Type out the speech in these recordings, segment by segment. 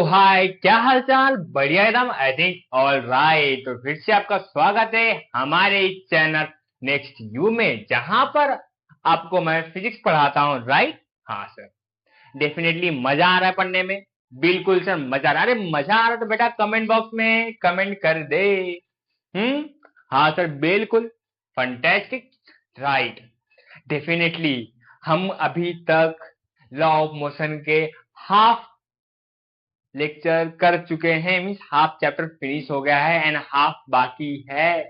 हाय, क्या हाल चाल? बढ़िया एकदम। I think all right. तो फिर से आपका स्वागत है हमारे इस चैनल नेक्स्ट यू में, जहां पर आपको मैं फिजिक्स पढ़ाता हूँ। राइट? हाँ सर, डेफिनेटली मजा आ रहा है पढ़ने में। बिल्कुल सर, मजा आ रहा है। अरे मजा आ रहा है तो बेटा कमेंट बॉक्स में कमेंट कर दे। हम्म। हाँ सर, बिल्कुल फंटेस्टिक। राइट, डेफिनेटली हम अभी तक लॉ ऑफ मोशन के हाफ लेक्चर कर चुके हैं। मीन्स हाफ चैप्टर फिनिश हो गया है एंड हाफ बाकी है।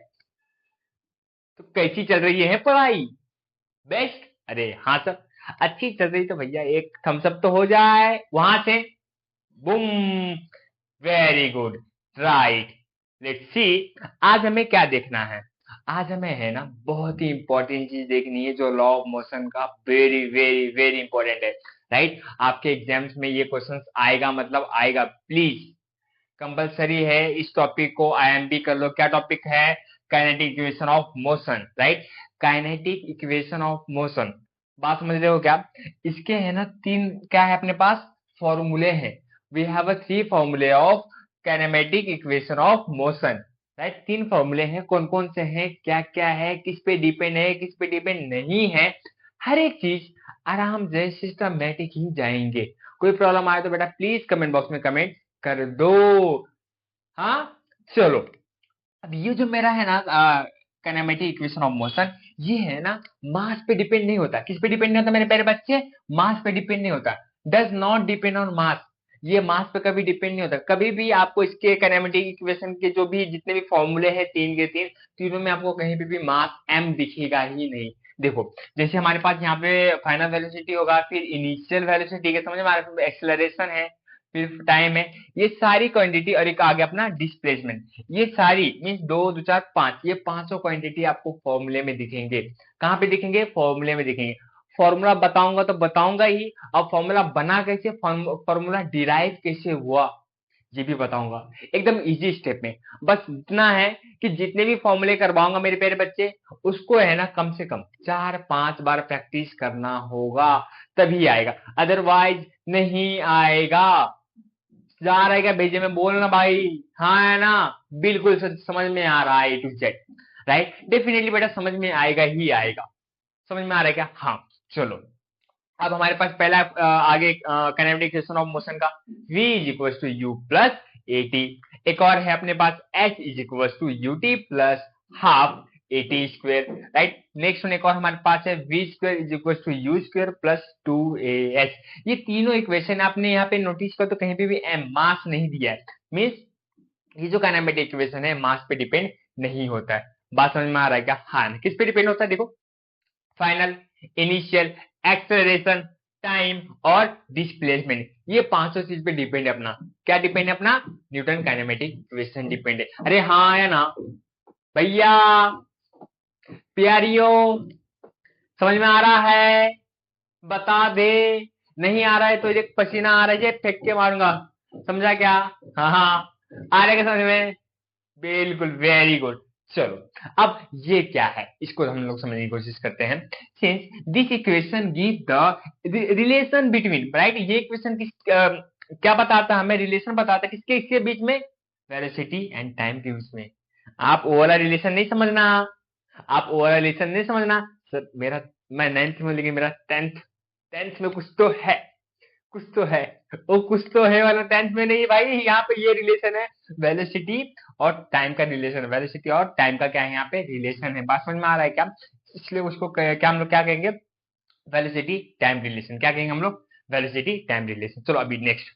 तो कैसी चल रही है पढ़ाई? बेस्ट? अरे हाँ सर, अच्छी चल रही तो भैया एक थम्स अप तो हो जाए वहां से। Boom, very good. Right, let's see आज हमें क्या देखना है। आज हमें है ना बहुत ही इंपॉर्टेंट चीज देखनी है, जो लॉ ऑफ मोशन का वेरी वेरी वेरी इंपॉर्टेंट है। राइट, आपके एग्जाम्स में ये क्वेश्चंस आएगा, मतलब आएगा। प्लीज कंपलसरी है, इस टॉपिक को आईएमपी कर लो। क्या टॉपिक है? Kinetic equation of motion. Right, kinetic equation of motion. बात समझ रहे हो क्या? इसके है ना तीन, क्या है अपने पास? फॉर्मूले हैं। वी हैव अ थ्री फॉर्मूले of kinematic equation of motion. Right, तीन फॉर्मूले हैं। कौन कौन से हैं, क्या क्या है, किस पे डिपेंड है, किस पे डिपेंड नहीं है, हर एक चीज आराम से सिस्टमेटिक ही जाएंगे। कोई प्रॉब्लम आए तो बेटा प्लीज कमेंट बॉक्स में कमेंट कर दो। हाँ चलो, अब ये जो मेरा है ना काइनेमेटिक इक्वेशन ऑफ मोशन, ये है ना मास पे डिपेंड नहीं होता। किस पे डिपेंड नहीं होता मेरे प्यारे बच्चे? मास पे डिपेंड नहीं होता। डज नॉट डिपेंड ऑन मास। ये मास पे कभी डिपेंड नहीं होता। कभी भी आपको इसके काइनेमेटिक इक्वेशन के जो भी जितने भी फॉर्मूले हैं, तीन के तीन, तीनों में आपको कहीं पे भी मास एम दिखेगा ही नहीं। देखो, जैसे हमारे पास यहाँ पे फाइनल वेलोसिटी होगा, फिर इनिशियल वेलोसिटी के समझ में हमारे पास एक्सेलरेशन है, फिर टाइम है, ये सारी क्वांटिटी, और एक आगे अपना डिस्प्लेसमेंट। ये सारी मीन्स दो दो चार पांच, ये पांचों क्वांटिटी आपको फॉर्मूले में दिखेंगे। कहाँ पे दिखेंगे? फॉर्मूले में दिखेंगे। फॉर्मूला बताऊंगा तो बताऊंगा ही, अब फॉर्मूला बना कैसे, फॉर्मूला डिराइव कैसे हुआ, ये भी बताऊंगा एकदम इजी स्टेप में। बस इतना है कि जितने भी फॉर्मूले करवाऊंगा मेरे प्यारे बच्चे, उसको है ना कम से कम 4-5 बार प्रैक्टिस करना होगा, तभी आएगा, अदरवाइज नहीं आएगा। जा रहा है क्या भेजे में? बोलना भाई, हाँ है ना? बिल्कुल समझ में आ रहा है ए टू जेड। राइट, डेफिनेटली बेटा समझ में आएगा ही आएगा। समझ में आ रहा है क्या? हाँ चलो, अब हमारे पास पहला आगे काइनेटिक इक्वेशन ऑफ मोशन का v is equal to u plus A T. एक और है अपने पास h is equal to u T plus half A T square. Right, next one एक और हमारे पास है v square is equal to u square plus 2ah। ये तीनों इक्वेशन आपने यहाँ पे नोटिस कर, तो कहीं पे भी m मास नहीं दिया है। मीन्स ये जो काइनेमेटिक इक्वेशन है मास पे डिपेंड नहीं होता है। बात समझ में आ रहा है क्या? हाँ, किस पे डिपेंड होता है? देखो, फाइनल, इनिशियल, एक्सेलरेशन, टाइम और डिस्प्लेसमेंट, ये पांचों चीज पे डिपेंड है अपना। क्या डिपेंड है अपना? न्यूटन काइनेमेटिक इक्वेशन डिपेंड है। अरे हाँ है ना भैया, प्यारियों, समझ में आ रहा है? बता दे। नहीं आ रहा है तो एक पसीना आ रहा है, फेंक के मारूंगा। समझा क्या? हाँ हाँ, आ रहा है क्या समझ में? बिल्कुल, वेरी गुड। चलो, अब ये क्या है, इसको हम लोग समझने की कोशिश करते हैं। Since this equation give the relation between, right, ये इक्वेशन किस क्या बताता है हमें? रिलेशन बताता है किसके इसके बीच में? वेलोसिटी एंड टाइम के बीच में। आप वो वाला रिलेशन नहीं समझना, आप वो वाला रिलेशन नहीं समझना। सर मेरा, मैं 9th में, लेकिन मेरा 10th में कुछ तो है, कुछ तो है। वो कुछ तो है वाला 10th में नहीं भाई। यहाँ पे ये रिलेशन है, वेलोसिटी और टाइम का रिलेशन है। वेलोसिटी और टाइम का क्या है यहाँ पे? रिलेशन है। बात समझ में आ रहा है क्या? इसलिए उसको क्या हम लोग क्या कहेंगे? Velocity time relation. क्या कहेंगे हम लोग? Velocity time relation. चलो अभी नेक्स्ट,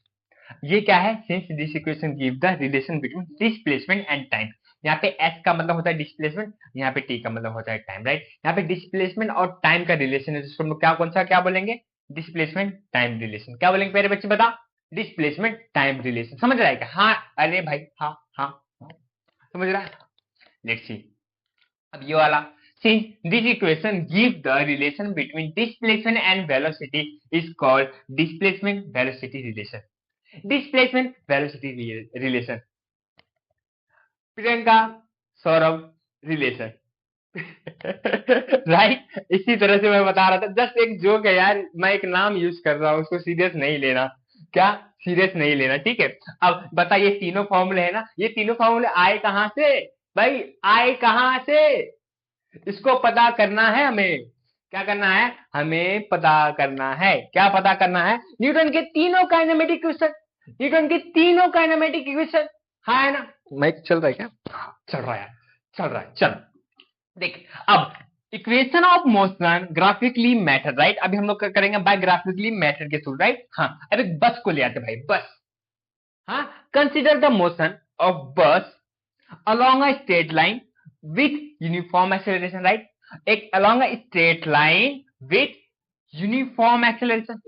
ये क्या है? Since this equation give the relation between displacement and time. यहाँ पे s का मतलब होता है डिस्प्लेसमेंट, यहाँ पे t का मतलब होता है टाइम। राइट, यहाँ पे डिस्प्लेसमेंट और टाइम का रिलेशन है, जिसको हम लोग क्या, कौन सा क्या बोलेंगे? Displacement time relation. क्या बोलेंगे मेरे बच्चे, बता? Displacement time relation. समझ रहा है क्या? हाँ, अरे भाई हाँ हाँ, समझ रहा है? लेट्स सी, अब ये वाला, since this equation give the relation between displacement and velocity is called displacement velocity relation। Displacement velocity relation, Priyanka Saurabh relation. Right, इसी तरह से मैं बता रहा था, जस्ट एक जोक है यार, मैं एक नाम यूज कर रहा हूँ, उसको सीरियस नहीं लेना। क्या सीरियस नहीं लेना, ठीक है। अब बता, ये तीनों फॉर्मूले है ना, ये तीनों फॉर्मूले आए कहां से भाई, आए कहां से, इसको पता करना है हमें। क्या करना है, हमें पता करना है, क्या पता करना है, न्यूटन के तीनों काइनेमेटिक इक्वेशन, न्यूटन के तीनों काइनेमेटिक इक्वेशन। हाँ है ना, माइक चल रहा है क्या, चल रहा है, चल रहा है, चल देख। अब equation of motion graphically method, right, अभी हम लोग करेंगे बाय ग्राफिकली मेथड के थ्रू, राइट। हाँ, अरे बस को ले आते भाई, बस। हाँ, कंसिडर द मोशन ऑफ बस along a straight line with uniform acceleration, right, एक along a straight line with uniform acceleration।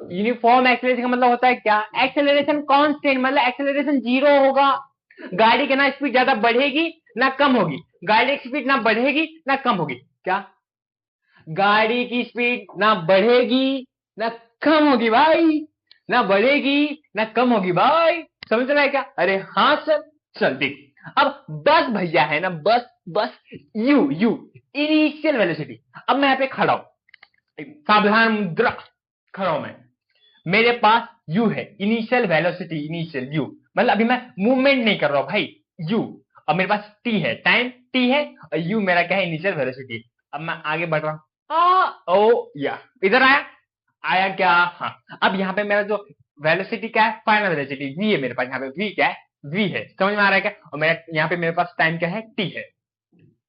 Uniform acceleration का मतलब होता है क्या, एक्सेलरेशन कांस्टेंट, मतलब एक्सेलरेशन जीरो होगा। गाड़ी की ना स्पीड ज्यादा बढ़ेगी ना कम होगी, गाड़ी की स्पीड ना बढ़ेगी ना कम होगी, क्या गाड़ी की स्पीड ना बढ़ेगी ना कम होगी भाई, ना बढ़ेगी ना कम होगी भाई, समझ रहा है क्या, अरे हाँ सर। चल देख, अब बस भैया है ना, बस बस यू यू इनिशियल वेलोसिटी। अब मैं यहाँ पे खड़ा हूं, सावधान मुद्रा, खड़ा हूं मैं, मेरे पास यू है, इनिशियल वेलोसिटी, इनिशियल यू, मतलब अभी मैं मूवमेंट नहीं कर रहा हूं भाई, यू। अब मेरे पास टी है, टाइम टी है, और यू मेरा क्या है, इनिशियल वेलोसिटी। अब मैं आगे बढ़ रहा हूं, ओ या इधर आया, आया क्या, हाँ। अब यहाँ पे मेरा जो वेलोसिटी क्या है, फाइनल वेलोसिटी वी है मेरे पास, यहाँ पे वी क्या है, वी है, समझ में आ रहा है क्या, और मेरा यहाँ पे मेरे पास टाइम क्या है, टी है,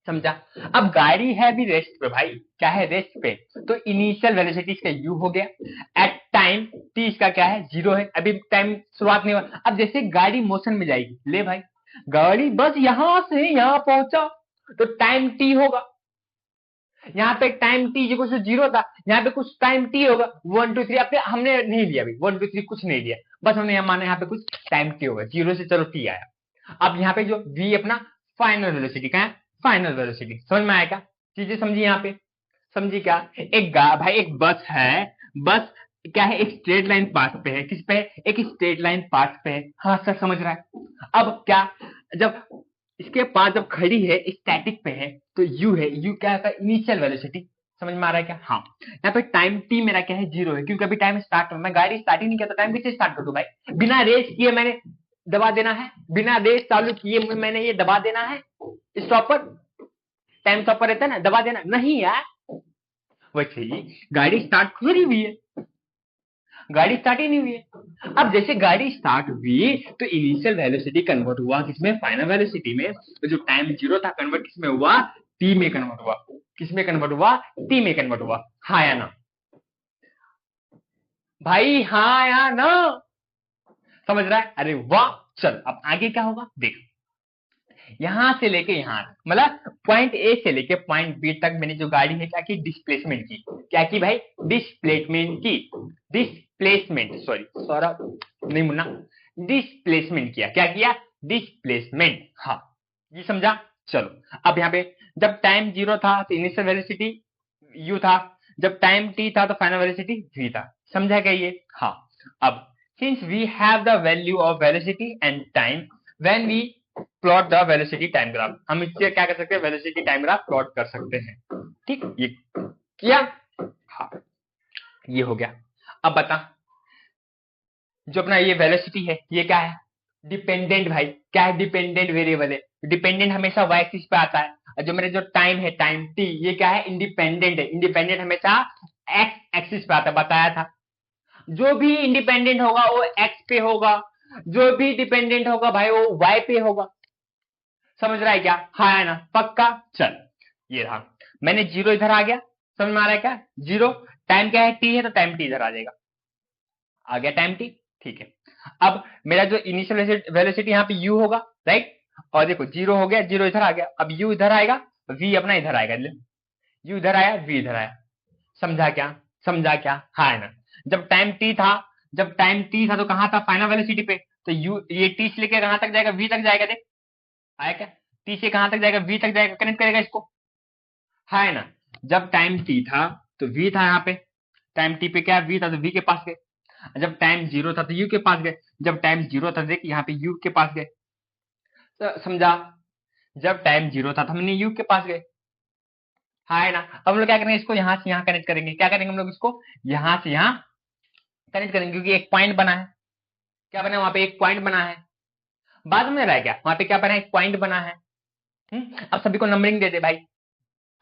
समझा। अब गाड़ी है भी रेस्ट पे भाई, क्या है, रेस्ट पे, तो इनिशियल वेलोसिटी इसका यू हो गया, एट टाइम टी इसका क्या है, जीरो है, अभी टाइम शुरुआत नहीं हुआ। अब जैसे गाड़ी मोशन में जाएगी, ले भाई, गाड़ी बस यहां से यहां पहुंचा तो टाइम टी होगा, यहाँ पे टाइम टी कुछ जीरो था, यहाँ पे कुछ टाइम टी होगा, 1 2 3, अपने हमने नहीं लिया अभी 1 2 3 कुछ नहीं लिया, बस हमने यहाँ माना यहाँ पे कुछ टाइम टी होगा, जीरो से चलो टी आया। अब यहाँ पे जो वी अपना फाइनल वेलोसिटी का है, फाइनल वेलोसिटी, समझ में आएगा, चीजें समझी यहाँ पे, समझी क्या, भाई एक बस है, बस क्या है, एक स्ट्रेट लाइन पाथ पे है, किस पे है, एक स्ट्रेट लाइन पाथ पे है, हाँ सर समझ रहा है। अब क्या, जब इसके पास जब खड़ी है, स्टैटिक पे है, तो यू है, यू क्या है, इनिशियल वेलोसिटी, समझ में आ रहा है क्या, हाँ। यहाँ पे टाइम टी मेरा क्या है, जीरो है, क्योंकि अभी टाइम स्टार्ट, मैं गाड़ी स्टार्ट ही नहीं किया तो टाइम किससे स्टार्ट कर दूं भाई, बिना रेस किए मैंने दबा देना है, बिना रेस चालू किए मैंने ये दबा देना है, स्टॉपर, टाइम स्टॉपर रहता है ना, दबा देना नहीं यार। वैसे ही गाड़ी स्टार्ट थोड़ी हुई है, गाड़ी स्टार्ट ही नहीं हुई है। अब जैसे गाड़ी स्टार्ट हुई तो इनिशियल वेलोसिटी कन्वर्ट हुआ किसमें, फाइनल वेलोसिटी में, तो जो टाइम जीरो था कन्वर्ट किसमें हुआ, टी में कन्वर्ट हुआ, किसमें कन्वर्ट हुआ, टी में कन्वर्ट हुआ, हाँ या ना भाई, हाँ या ना, समझ रहा है, अरे वाह। चल अब आगे क्या होगा देख, यहां से लेके यहां, मतलब पॉइंट ए से लेके पॉइंट बी तक मैंने जो गाड़ी है क्या की, डिस्प्लेसमेंट की, क्या की भाई, डिस्प्लेसमेंट की, डिस्प्लेसमेंट, सॉरी सौरभ नहीं मुन्ना, डिस्प्लेसमेंट किया, क्या किया, डिस्प्लेसमेंट, हाँ ये समझा। चलो अब यहाँ पे जब टाइम जीरो था तो इनिशियल वेलोसिटी यू था, जब टाइम टी था तो फाइनल वेलोसिटी वी था, समझा क्या ये, हाँ। अब since we have the value of velocity and time when we plot the velocity time graph, हम इससे क्या कर सकते हैं, वेलोसिटी टाइम ग्राफ प्लॉट कर सकते हैं, ठीक, ये किया, हाँ ये हो गया। अब बता, जो अपना ये वेलोसिटी है ये क्या है, डिपेंडेंट भाई, क्या है, डिपेंडेंट वेरिएबल है, डिपेंडेंट हमेशा वाई एक्सिस पे आता है, और जो मेरे जो टाइम है, टाइम टी, ये क्या है, इंडिपेंडेंट है, इंडिपेंडेंट हमेशा एक्स एक्सिस पे आता है, बताया था, जो भी इंडिपेंडेंट होगा वो एक्स पे होगा, जो भी डिपेंडेंट होगा भाई वो वाई पे होगा, समझ रहा है क्या, हाँ है ना, पक्का। चल ये रहा, मैंने जीरो इधर आ गया, समझ में आ रहा है क्या, जीरो, टाइम क्या है, टी है, तो टाइम टी इधर आ जाएगा, आ गया टाइम टी, ठीक है। अब मेरा जो इनिशियल वेलोसिटी यहाँ पे यू होगा, राइट, और देखो जीरो हो गया, जीरो इधर आ गया, अब यू इधर आएगा, वी अपना इधर आएगा, यू इधर आया, वी इधर आया, समझा क्या, समझा क्या, हाँ है ना। जब टाइम टी था, जब टाइम टी था तो कहां था, फाइनल वेलोसिटी पे, तो यू ये टी से लेकर कहां तक जाएगा, वी तक जाएगा, देख आया क्या, टी से कहां तक जाएगा, वी तक जाएगा, कनेक्ट करेगा इसको, हाँ है ना। जब टाइम टी था तो वी था यहाँ पे, टाइम टी पे क्या वी था, तो वी के पास गए, जब टाइम जीरो था तो यू के पास गए, जब टाइम जीरो था देख यहाँ पे यू के पास गए, तो समझा, जब टाइम जीरो था तो हमने यू के पास गए, हाँ है ना। अब हम लोग क्या करेंगे, इसको यहां से यहां कनेक्ट करेंगे, क्या करेंगे हम लोग, इसको यहां से यहां कनेक्ट करेंगे क्योंकि एक पॉइंट बना है। क्या बना है वहां पे? एक पॉइंट बना है। बाद में रहा है क्या? वहां पे क्या बना है? एक पॉइंट बना है। अब सभी को नंबरिंग दे दे भाई।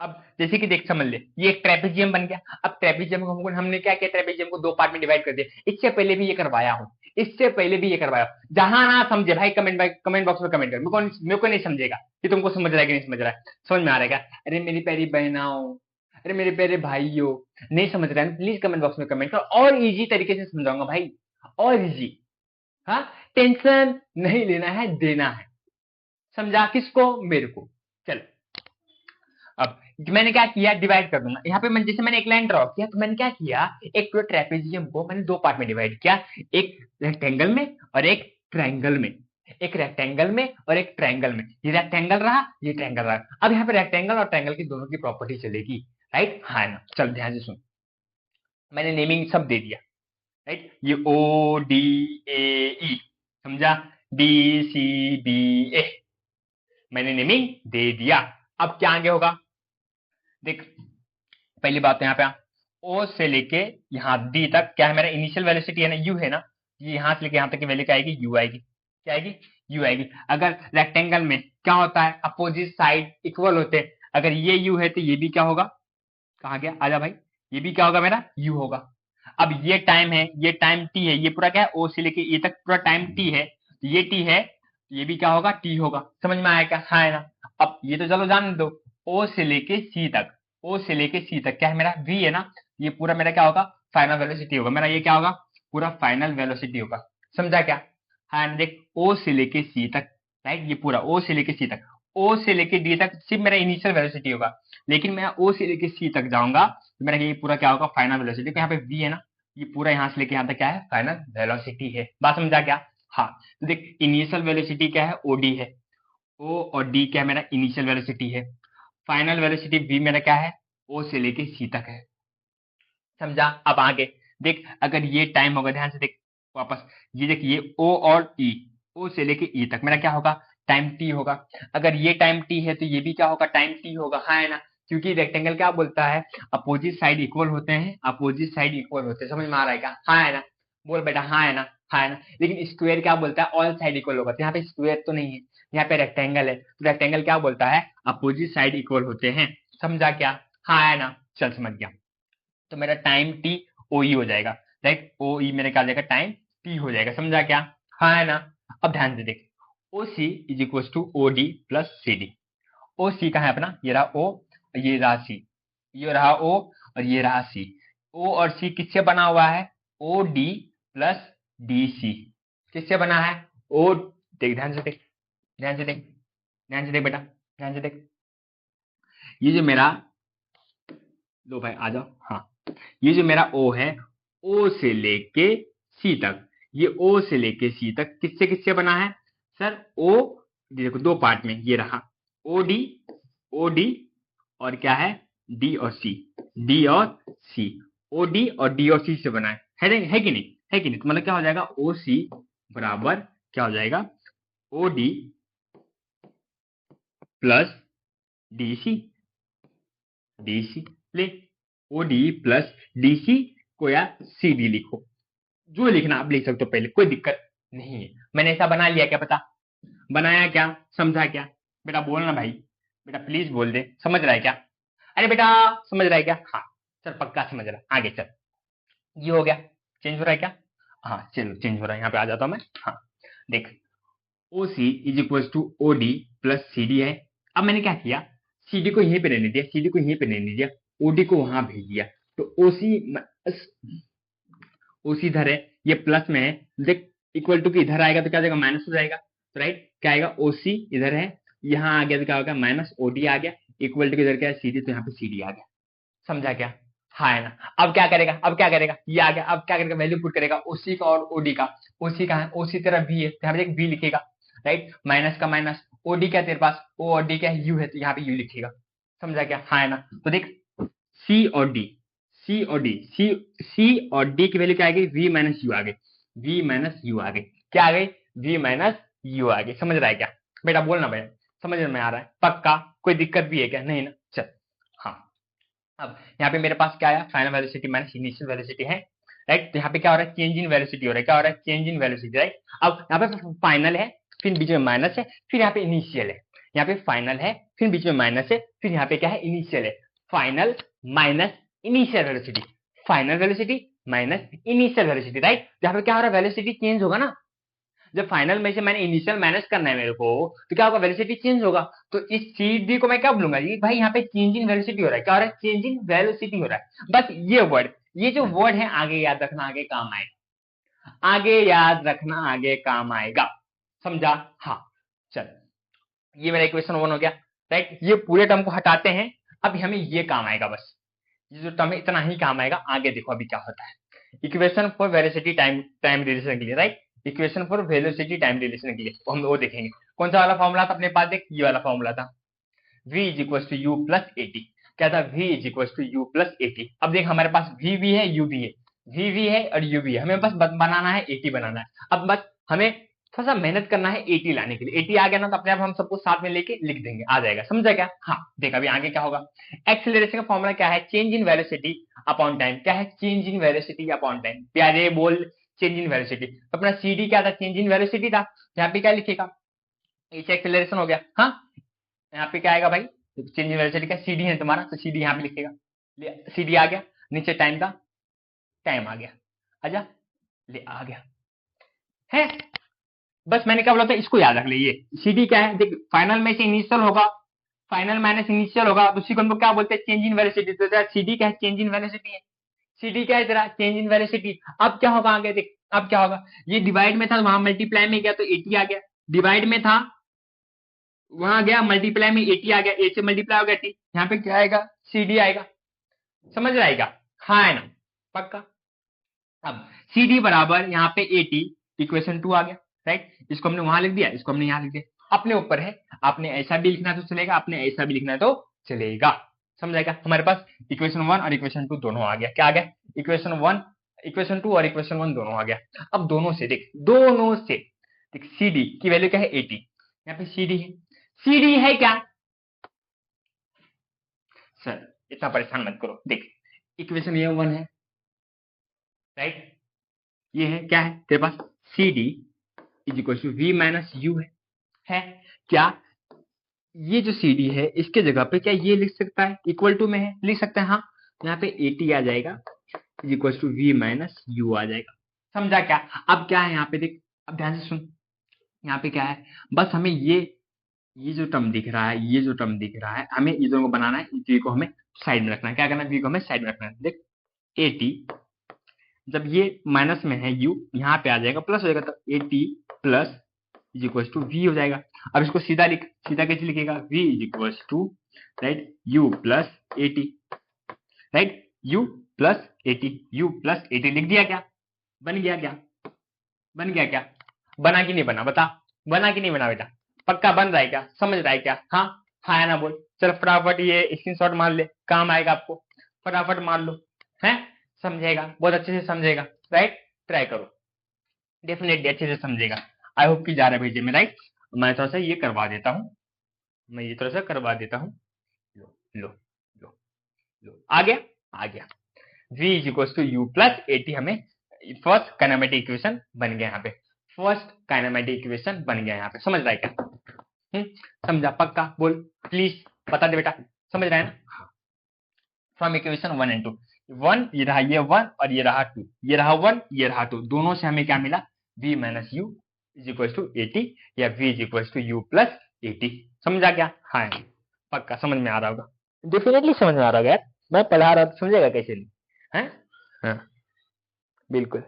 अब जैसे कि देख समझ ले, ये एक ट्रेपेजियम बन गया। अब ट्रेपेजियम को हमने क्या किया? ट्रेपेजियम को दो पार्ट में डिवाइड कर दिया। इससे पहले भी ये करवाया हूं, इससे पहले भी ये करवाया हूं। जहां ना समझे भाई कमेंट बॉक्स में कमेंट कर। मेरे को नहीं समझेगा कि तुमको समझ रहा है कि नहीं समझ रहा है। समझ में आ रहा है क्या? अरे मेरी प्यारी बहनाओं, अरे मेरे प्यारे भाइयों, नहीं समझ रहा है प्लीज कमेंट बॉक्स में कमेंट करो, और इजी तरीके से समझाऊंगा भाई, और इजी। हाँ, टेंशन नहीं लेना है, देना है। समझा? किसको? मेरे को। चलो, अब मैंने क्या किया? डिवाइड कर दूंगा। यहाँ पे मैं जैसे मैंने एक लाइन ड्रॉ किया, तो मैंने क्या किया? एक पूरे ट्रेपेजियम को मैंने दो पार्ट में डिवाइड किया, एक रेक्टेंगल में और एक ट्रायंगल में। एक रेक्टेंगल में और एक ट्रायंगल में। ये रेक्टेंगल रहा, ये ट्रायंगल रहा। अब यहाँ पे रेक्टेंगल और ट्रायंगल की दोनों की प्रॉपर्टी चलेगी, राइट? हाँ ना? चल ध्यान से सुन, मैंने नेमिंग सब दे दिया, राइट? ये ओ डी ए ई, समझा? बी सी बी ए, मैंने नेमिंग दे दिया। अब क्या आगे होगा? देख, पहली बात तो यहाँ पे ओ से लेके यहाँ डी तक क्या है? मेरा इनिशियल वेलोसिटी है ना, यू है ना। ये यहाँ से लेके यहाँ तक की वैल्यू क्या आएगी? यू आएगी। क्या आएगी? यू आएगी। अगर रेक्टेंगल में क्या होता है? अपोजिट साइड इक्वल होते हैं। अगर ये यू है तो ये भी क्या होगा? कहाँ गया? आजा भाई। ये भी क्या होगा? मेरा यू होगा। अब ये टाइम है, ये टाइम टी है, ये पूरा क्या है? ओ से लेके ए तक पूरा टाइम टी है, तो ये टी है, तो ये भी क्या होगा? टी होगा। समझ में आया क्या? हाँ है ना? अब ये तो चलो जान दो, ओ से लेके सी तक, ओ से लेके सी तक क्या है? मेरा वी है ना, ये पूरा मेरा क्या होगा? फाइनल वेलोसिटी होगा मेरा। ये क्या होगा? पूरा फाइनल वेलोसिटी होगा। समझा क्या? हाँ ना? देख, ओ से लेके सी तक, राइट? ये पूरा ओ से लेके सी तक, ओ से लेके डी तक सिर्फ मेरा इनिशियल वेलोसिटी होगा, लेकिन मैं ओ से लेके सी तक जाऊंगा तो मेरा ये पूरा क्या होगा? Final velocity. तो यहाँ पे वी है ना, ये पूरा यहाँ से लेके यहाँ तक क्या है? फाइनल वेलोसिटी है। बात समझा क्या? हाँ, तो देख, इनिशियल वेलोसिटी क्या है? ओडी है। ओ और डी क्या है? मेरा इनिशियल वेलोसिटी है। फाइनल वेलोसिटी वी मेरा क्या है? ओ से लेके सी तक है। समझा? अब आगे देख, अगर ये टाइम होगा, ध्यान से देख वापस, ये देख, ये ओ और ई, ओ से लेके ई तक मेरा क्या होगा? टाइम टी होगा। अगर ये टाइम टी है तो ये भी क्या होगा? टाइम टी होगा। हाँ है ना? क्योंकि रेक्टेंगल क्या बोलता है? अपोजिट साइड इक्वल होते हैं, अपोजिट साइड इक्वल होते हैं। समझ में आ रहा है क्या? हाँ है ना? बोल बेटा, हाँ है ना? हाँ है ना? लेकिन स्क्वायर क्या बोलता है? ऑल साइड इक्वल होगा। तो यहाँ पे स्क्वायर तो नहीं है, यहाँ पे रेक्टेंगल है, तो रेक्टेंगल क्या बोलता है? अपोजिट साइड इक्वल होते हैं। समझा क्या? हाँ है ना? चल समझ गया। तो मेरा टाइम टी ओ ई हो जाएगा, राइट? ओ ई मेरा क्या हो जाएगा? टाइम टी हो जाएगा। समझा क्या? हाँ है ना? अब ध्यान से देख, O C is equal to O D plus C D. O C का है अपना, ये रहा ओ, ये रहा सी, ये रहा ओ और ये रहा सी। ओ और सी किससे बना हुआ है? O D plus D C. किससे बना है? ओ, देख ध्यान से देख, ध्यान से देख, ध्यान से देख बेटा, ध्यान से देख, ये जो मेरा, लो भाई आ जाओ, हाँ, ये जो मेरा ओ है, ओ से लेके सी तक, ये ओ से लेके सी तक किससे किससे बना है? सर ओ, देखो दो पार्ट में, ये रहा ओ डी, ओ डी और क्या है? डी और सी, डी और सी, ओ डी और डी और सी से बना है कि नहीं? है कि नहीं? तो मतलब क्या हो जाएगा? ओ सी बराबर क्या हो जाएगा? O D plus D C, D C ले, O D plus D C को या सी डी लिखो, जो लिखना आप लिख सकते हो, पहले कोई दिक्कत नहीं है। मैंने ऐसा बना लिया, क्या पता बनाया क्या? समझा क्या? बेटा बोलना भाई, बेटा प्लीज बोल दे, समझ रहा है क्या? अरे बेटा समझ रहा है क्या? हाँ, सर पक्का समझ रहा है। आगे चल, ये हो गया, चेंज हो रहा है क्या? हाँ चलो चेंज हो रहा है, यहाँ पे आ जाता हूँ मैं। हाँ देख, O C is equal to O D plus C D है। अब मैंने क्या किया? सी डी को यहीं पे रहने दिया, सी डी को यहीं पे रहने दिया, ओ डी को वहां भेज दिया। तो ओ सी, उसी इधर है, ये प्लस में है, देख इक्वल टू की इधर आएगा तो क्या हो जाएगा? माइनस हो जाएगा। तो राइट क्या आएगा? ओसी इधर है, यहाँ आ गया तो क्या होगा? माइनस ओडी आ गया, इक्वल टू इधर क्या है? सीडी, तो यहाँ पे सीडी आ गया। समझा क्या? हाँ है ना? अब क्या करेगा? अब क्या करेगा? ये आ गया, अब क्या करेगा? वैल्यू पुट करेगा ओसी का और ओडी का। ओसी का है, ओसी तेरा वी है, तो यहाँ पे एक वी लिखेगा, राइट? माइनस का माइनस, ओडी क्या तेरे पास? ओ और डी क्या है? यू है, तो यहाँ पे यू लिखेगा। समझा क्या? हाँ है ना? तो देख, सी और डी, सी और डी, सी और डी की वैल्यू क्या आ गई? वी माइनस यू आ गई, वी माइनस यू आ गई। क्या आ गई? वी माइनस यू आ गई। समझ रहा है क्या? बेटा बोलना भैया, समझ में आ रहा है? पक्का? कोई दिक्कत भी है क्या? नहीं ना? चल हाँ, अब यहाँ पे मेरे पास क्या आया? Final velocity minus initial velocity है, राइट। तो यहाँ पे क्या हो रहा है, चेंज इन वेलोसिटी हो रहा है, क्या हो रहा है, चेंज इन वेलोसिटी, राइट। अब यहाँ पे फाइनल है, फिर बीच में माइनस है, फिर यहाँ पे इनिशियल है, यहाँ पे फाइनल है, फिर बीच में माइनस है, फिर यहाँ पे क्या है, इनिशियल है, final minus initial velocity, final velocity minus initial velocity, right. यहाँ पे क्या हो रहा है, वेलोसिटी चेंज होगा ना, जब फाइनल में से मैंने इनिशियल माइनस करना है मेरे को, तो क्या होगा, वेलोसिटी चेंज होगा। तो इस चीज डी को मैं क्या बोलूंगा जी, भाई यहाँ पे चेंज इन वेलोसिटी हो रहा है, क्या हो रहा है, चेंज इन वेलोसिटी हो रहा है। बस ये वर्ड, ये जो वर्ड है आगे याद रखना, आगे काम आएगा, आगे याद रखना, आगे काम आएगा, समझा। हाँ चल, ये मेरा इक्वेशन 1 हो गया, राइट। ये पूरे टर्म को हटाते हैं, अब हमें ये काम आएगा, बस ये जो टर्म है इतना ही काम आएगा। आगे देखो अभी क्या होता है, equation for velocity time time relation के लिए, right. Equation for velocity time relation के लिए हम वो देखेंगे। कौन सा वाला फॉर्मूला था अपने पास, देख ये वाला फॉर्मूला था, v is equal to u plus A T. क्या था, v is equal to u plus A T. अब देख हमारे पास v भी है, u भी है, v भी है और u भी है, हमें बस बनाना है, ए टी बनाना है। अब बस हमें थोड़ा सा मेहनत करना है एटी लाने के लिए। एटी आ गया ना तो अपने आप हम सबको साथ में लेके लिख देंगे, आ जाएगा, समझा क्या। हाँ देख अभी आगे क्या होगा, एक्सेलरेशन का फॉर्मूला क्या है, change in velocity upon time. क्या है, change in velocity upon time, प्यारे बोल, चेंज इन वेलोसिटी। तो अपना सी डी क्या था, चेंज इन वेलोसिटी था, यहाँ पे क्या लिखेगा, इसे एक्सेलरेशन हो गया। हाँ यहाँ पे क्या आएगा भाई, चेंज इन वेलोसिटी का सी डी है तुम्हारा, तो सी डी यहाँ पे लिखेगा, सी डी आ गया, नीचे टाइम का टाइम आ गया, आजा ले आ गया है। बस मैंने क्या बोला था, इसको याद रख लीजिए, सीडी क्या है, देख फाइनल में से इनिशियल होगा, फाइनल माइनस इनिशियल होगा, तो उसी को हम लोग क्या बोलते हैं, चेंज इन वेलोसिटी। तो तेरा सीडी क्या है, चेंज इन वेलोसिटी है, सीडी क्या है तेरा, चेंज इन वेलोसिटी। अब क्या होगा आगे देख, अब क्या होगा, ये डिवाइड में था वहां मल्टीप्लाई में गया तो 80 आ गया, डिवाइड में था वहां गया मल्टीप्लाई में 80 आ गया, ए से मल्टीप्लाई हो गया टी, यहाँ पे क्या आएगा, सीडी आएगा, समझ आएगा, हाँ है ना, पक्का। अब सी डी बराबर यहाँ पे ए टी, इक्वेशन 2 आ गया, राइट। इसको हमने वहां लिख दिया, इसको हमने यहाँ लिख दिया, अपने ऊपर है, आपने ऐसा भी लिखना है तो चलेगा, आपने ऐसा भी लिखना है तो चलेगा, समझाएगा। हमारे पास इक्वेशन 1 और इक्वेशन 2 दोनों आ गया, क्या आ गया, इक्वेशन 1, इक्वेशन 2 और इक्वेशन 1 दोनों आ गया। अब दोनों से देख, दोनों से देख, सी डी की वैल्यू क्या है 80, यहाँ पे सी डी है, सी डी है क्या, सर इतना परेशान मत करो, देख इक्वेशन ये 1 है, राइट, ये है क्या है तेरे पास, C D is equal to V minus U है क्या, ये जो सी डी है इसके जगह पे क्या ये लिख सकता है, इक्वल टू में है, लिख सकते हैं, हाँ यहाँ पे 80 आ जाएगा, is equal to V minus U आ जाएगा, समझा क्या। अब क्या है यहाँ पे देख, अब ध्यान से सुन, यहाँ पे क्या है, बस हमें ये जो टर्म दिख रहा है, ये जो टर्म दिख रहा है, हमें ये दोनों को बनाना है, वी को हमें साइड में रखना है, क्या करना है, वी को हमें साइड में रखना है। देख 80 जब ये माइनस में है u यहाँ पे आ जाएगा, प्लस हो जाएगा, तो 80 plus is equal to v हो जाएगा। अब इसको सीधा लिख, सीधा कैसे लिखेगा, v is equal to right u plus 80, right u plus 80, u plus 80 लिख दिया, क्या बन गया, क्या बन गया, क्या बना कि नहीं बना, बता, बना कि नहीं बना बेटा, पक्का बन रहा है क्या, समझ रहा है क्या, हाँ हाँ ना बोल, चल फटाफट ये स्क्रीनशॉट मार ले, काम आएगा आपको, फटाफट मार लो, है समझेगा, बहुत अच्छे से समझेगा, राइट, ट्राई करो, डेफिनेटली अच्छे से समझेगा। आई होप कि जा रहा है भेजे में, राइट। मैं थोड़ा सा ये करवा देता हूँ, मैं ये थोड़ा सा करवा देता हूँ, लो लो लो लो, आ गया, आ गया, v is equal to u plus 80, हमें फर्स्ट काइनेमेटिक इक्वेशन बन गया, यहाँ पे फर्स्ट काइनेमेटिक इक्वेशन बन गया, यहाँ पे समझ रहा है क्या, समझा, पक्का बोल प्लीज बता दे बेटा, समझ रहा है ना। फ्रॉम इक्वेशन 1 एंड 2, 1 ये रहा, ये 1 और ये रहा 2, ये रहा 1 ये रहा 2, दोनों से हमें क्या मिला, v minus u is equal to 80 या v is equal to u plus 80, समझा क्या, हाँ पक्का समझ में आ रहा होगा, डेफिनेटली समझ में आ रहा होगा यार, मैं पढ़ा रहा तो समझेगा कैसे नहीं, है हाँ बिल्कुल,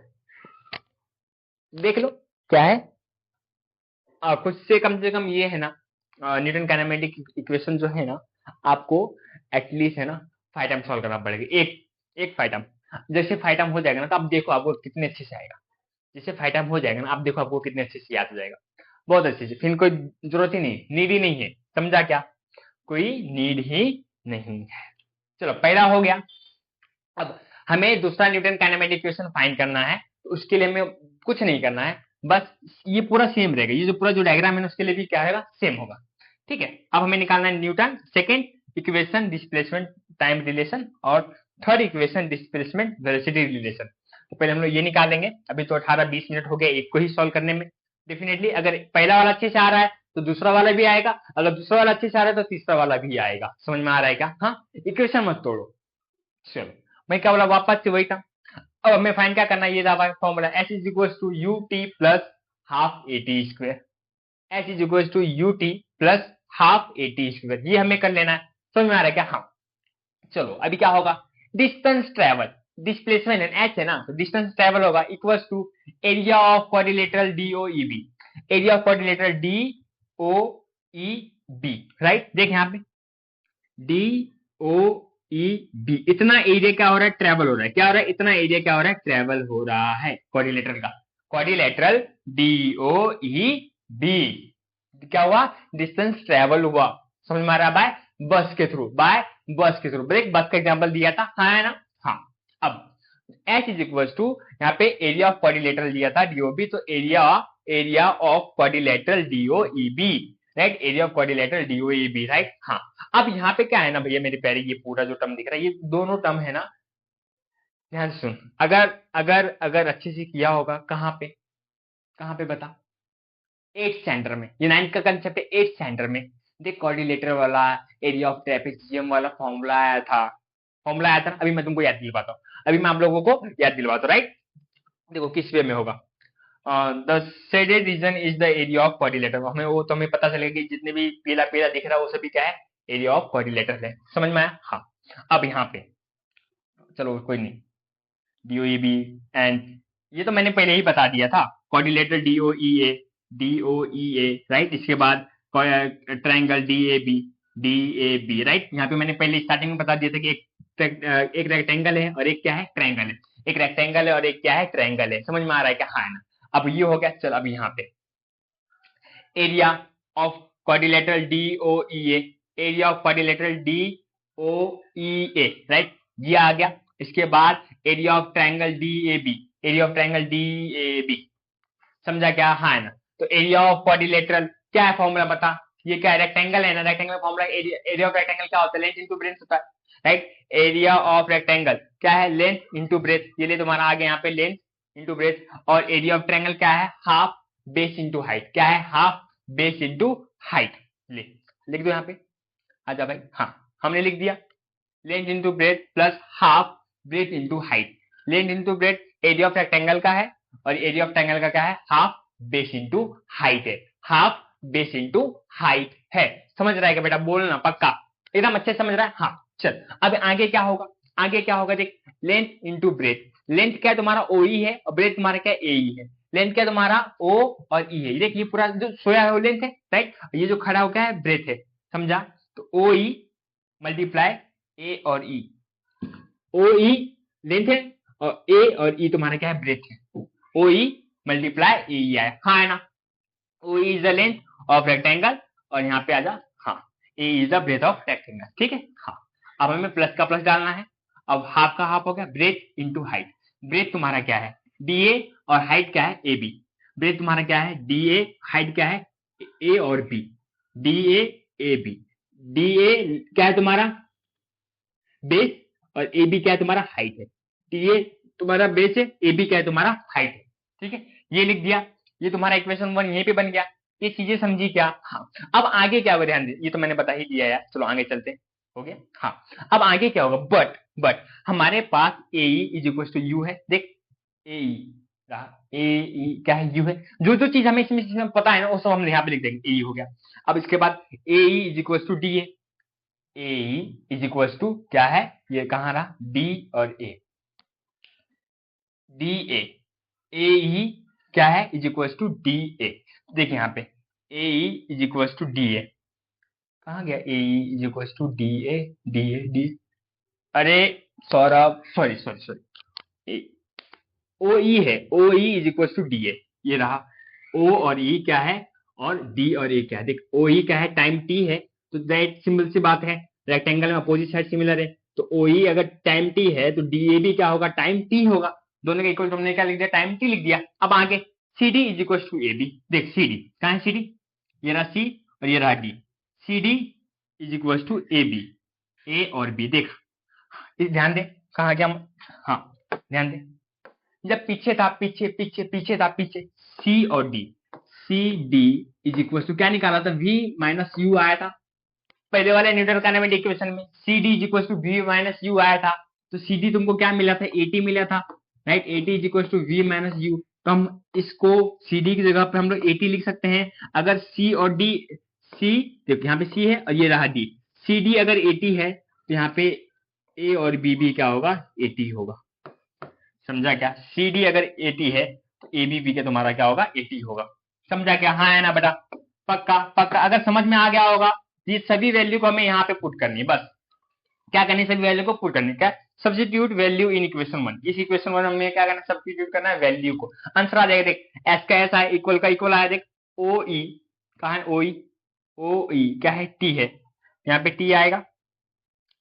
देख लो क्या है, खुद से कम ये है ना, न्यूटन काइनेमेटिक इक्वेशन जो है ना, आपको एटलीस्ट है ना 5 टाइम सॉल्व करना पड़ेगा, एक 5 टाइम, जैसे 5 टाइम हो जाएगा ना तो आप देखो आपको कितने अच्छे से आएगा, जैसे 5 टाइम हो जाएगा ना आप देखो आपको कितने अच्छे से याद हो जाएगा, बहुत अच्छे से, फिर कोई जरूरत ही नहीं, नीड ही नहीं है, समझा क्या, कोई नीड ही नहीं है। चलो पहला हो गया, अब हमें दूसरा न्यूटन काइनेमेटिक इक्वेशन फाइंड करना है, तो उसके लिए हमें कुछ नहीं करना है, बस ये पूरा सेम रहेगा, ये जो पूरा जो डायग्राम है उसके लिए भी क्या रहेगा, सेम होगा, ठीक है। अब हमें निकालना है Newton second equation displacement time relation और third equation displacement velocity relation. तो पहले हम लोग ये निकालेंगे। अभी तो 18-20 मिनट हो गए एक को ही सॉल्व करने में। डेफिनेटली अगर पहला वाला अच्छे से आ रहा है तो दूसरा वाला भी आएगा, अगर दूसरा वाला अच्छे से आ रहा है तो तीसरा वाला भी आएगा। समझ में आ रहा है क्या? हाँ, इक्वेशन मत तोड़ो। चलो, मैं क्या बोला, वापस से वही था। अब हमें फाइंड क्या करना है, ये था formula S is equal to u T plus half A T square. S is equal to u T plus half A T square, ये हमें कर लेना है। समझ में आ रहा है क्या? हाँ, चलो अभी क्या होगा, डिस्टेंस ट्रेवल, डिस्प्लेसमेंट एच है ना, तो डिस्टेंस ट्रेवल होगा equal to area of quadrilateral D O E B. Area of quadrilateral D O E B, right. देख यहाँ पे डी ओ ई बी, इतना एरिया क्या हो रहा है, ट्रेवल हो रहा है। क्या हो रहा है, इतना एरिया क्या हो रहा है, ट्रेवल हो रहा है क्वाड्रिलेटरल का। Quadrilateral D O E B, क्या हुआ, डिस्टेंस ट्रेवल हुआ। समझ में आ रहा है? बाय बस के थ्रू, बाय बस के थ्रू। ब्रेक बस का एग्जांपल दिया था, हाँ है ना? हाँ। अब H इज इक्वल टू, यहाँ पे एरिया ऑफ क्वाड्रिलेटरल दिया था डीओबी, तो area of quadrilateral DOEB, right. Area of quadrilateral DOEB, right. हाँ, अब यहाँ पे क्या है ना भैया मेरे प्यारे, ये पूरा जो टर्म दिख रहा है, ये दोनों टर्म है ना, ध्यान से सुन। अगर अगर अगर अच्छे से किया होगा, कहाँ पे बता, 8 सेंटर में, ये 9 का कंसेप्ट है। 8 सेंटर में देख, कोऑर्डिनेटर वाला एरिया ऑफ ट्रेपेजियम वाला फॉर्मूला आया था, अभी मैं तुमको याद दिलवाता हूँ, अभी मैं आप लोगों को याद दिलवाता हूँ, राइट। देखो किस वे में होगा, the shaded region is the area of coordinator. हमें वो तो हमें पता चलेगा कि जितने भी पीला पीला दिख रहा है वो सभी क्या है, एरिया ऑफ कोऑर्डिनेटर है। समझ में आया? हाँ। अब यहाँ पे चलो कोई नहीं, डीओईबी एंड ये तो मैंने पहले ही बता दिया था, कोऑर्डिनेटर डीओईए, राइट। इसके बाद ट्रायंगल डीएबी, राइट। यहाँ पे मैंने पहले स्टार्टिंग में बता दिया था कि एक रेक्टेंगल है और एक क्या है, ट्रायंगल है। एक रेक्टेंगल है और एक क्या है, ट्रायंगल है। समझ में आ रहा है क्या? हाँ ना। अब ये हो गया। चल अब यहाँ पे area of quadrilateral DOEA, area of quadrilateral DOEA, right, ये आ गया। इसके बाद area of triangle DAB, area of triangle DAB, समझा क्या? हाँ ना। तो एरिया ऑफ क्वाड्रिलेटरल क्या है, फॉर्मूला बता। ये क्या है, रेक्टेंगल है ना, rectangle formula area of rectangle क्या होता है, लेंथ इंटू ब्रेथ होता है, राइट। एरिया ऑफ रेक्टेंगल क्या है, लेंथ इंटू ब्रेथ। ये ले तुम्हारा आ गया यहाँ पे लेंथ इंटू ब्रेथ। और एरिया ऑफ ट्रायंगल क्या है, हाफ बेस इंटू हाइट। क्या है, हाफ बेस इंटू हाइट। ले लिख दो यहाँ पे, आजा भाई। हाँ, हमने लिख दिया length into breadth plus half breath into height. Length into breadth area of rectangle का है और एरिया ऑफ ट्रायंगल का क्या है, हाफ बेस इंटू हाइट है। हाफ बेस इंटू हाइट है। समझ रहा है क्या बेटा? बोलना पक्का, एकदम अच्छे समझ रहा है? हाँ। चल अब आगे क्या होगा, आगे क्या होगा देख, लेंथ इंटू ब्रेथ। लेंथ क्या है तुम्हारा, ओ ई है, और ब्रेथ तुम्हारा क्या है, ए ई है। लेंथ क्या है तुम्हारा, ओ और ई है। देख ये पूरा जो सोया है वो लेंथ है, राइट। ये जो खड़ा हो क्या है, ब्रेथ है। समझा? तो ओ ई मल्टीप्लाई ए और ई, ओ ई लेंथ है और ए और ई तुम्हारा क्या है, ब्रेथ है। ओ ई मल्टीप्लाई ए ई आया, हाँ है ना। O E is the length of rectangle, और यहाँ पे आजा, हाँ, A is the breadth of rectangle, ठीक है। हाँ, अब हमें प्लस का प्लस डालना है। अब हाफ का हाफ हो गया, ब्रेथ इंटू हाइट। ब्रेथ तुम्हारा क्या है, डी ए, और हाइट क्या है, ए बी। ब्रेथ तुम्हारा क्या है, डी ए, हाइट क्या है, ए और B, D A B. D A क्या है तुम्हारा, बेस, और ए बी क्या है तुम्हारा, हाइट है। ये तुम्हारा बेस है, ए बी क्या है तुम्हारा, हाइट है, ठीक है। ये लिख दिया, ये तुम्हारा इक्वेशन 1 यहीं पे बन गया। ये चीजें समझी क्या? हाँ। अब आगे क्या होगा, ध्यान दे, ये तो मैंने बता ही दिया यार, चलो आगे चलते हैं। हो गया? हाँ। अब आगे क्या होगा, बट हमारे पास ए इज इक्वल टू यू है। देख ए ए क्या है, यू है। जो जो चीज हमें इसमें पता है ना वो सब हम यहाँ पे लिख देंगे, ए हो गया। अब इसके बाद A is equal to D A is equal to क्या है, ये कहाँ रहा, डी और ए, डी ए क्या है, is equal to D A. देखिए यहाँ पे A is equal to D A, कहाँ गया, A is equal to D A, D, अरे Saurabh, sorry sorry sorry, O E है, O E is equal to D A, ये रहा। ओ और ई क्या है, और डी और ए क्या है। देख ओ ई क्या है, टाइम टी है, तो दैट सिंपल सी बात है, रेक्टेंगल में अपोजिट साइड सिमिलर है, तो ओ ई अगर टाइम टी है तो डी ए भी क्या होगा, टाइम टी होगा। दोनों का इक्वल तुमने क्या लिख दिया, टाइम टी लिख दिया। अब आगे C D is equal to A B. देख सी डी कहाँ है, सी डी ये रहा, सी और ये रहा D. C D is equal to A B, A और बी। देख ध्यान दे, कहाँ गया, हाँ ध्यान दे, जब पीछे था, पीछे था, सी और D, C D is equal to क्या निकाला था, v माइनस यू आया था पहले वाले न्यूटन काइनेमेटिक इक्वेशन में। C D is equal to v minus u आया था, तो सी डी तुमको क्या मिला था, 80 मिला था, right. 80 is equal to v minus u, तो हम इसको सी डी की जगह पे हम लोग 80 लिख सकते हैं। अगर सी और डी, सी देखो यहाँ पे सी है और ये रहा डी, सी डी अगर 80 है तो यहाँ पे ए और बी भी क्या होगा, 80 होगा। समझा क्या, सी डी अगर 80 है तो ए बी बी का तुम्हारा क्या होगा, 80 होगा। समझा क्या, हाँ है ना बेटा, पक्का पक्का। अगर समझ में आ गया होगा, ये सभी वैल्यू को हमें यहाँ पे पुट करनी है, बस क्या करनी है, सभी वैल्यू को पुट करनी है, क्या, सब्स्टिट्यूट वैल्यू इन इक्वेशन 1। इस इक्वेशन 1 में क्या करना है, सब्स्टिट्यूट करना है वैल्यू को, आंसर आ जाएगा। देख एस का एस है, इक्वल का इक्वल आया, देख ओ ई कहा है, ओ ई क्या है, टी है, यहाँ पे टी आएगा,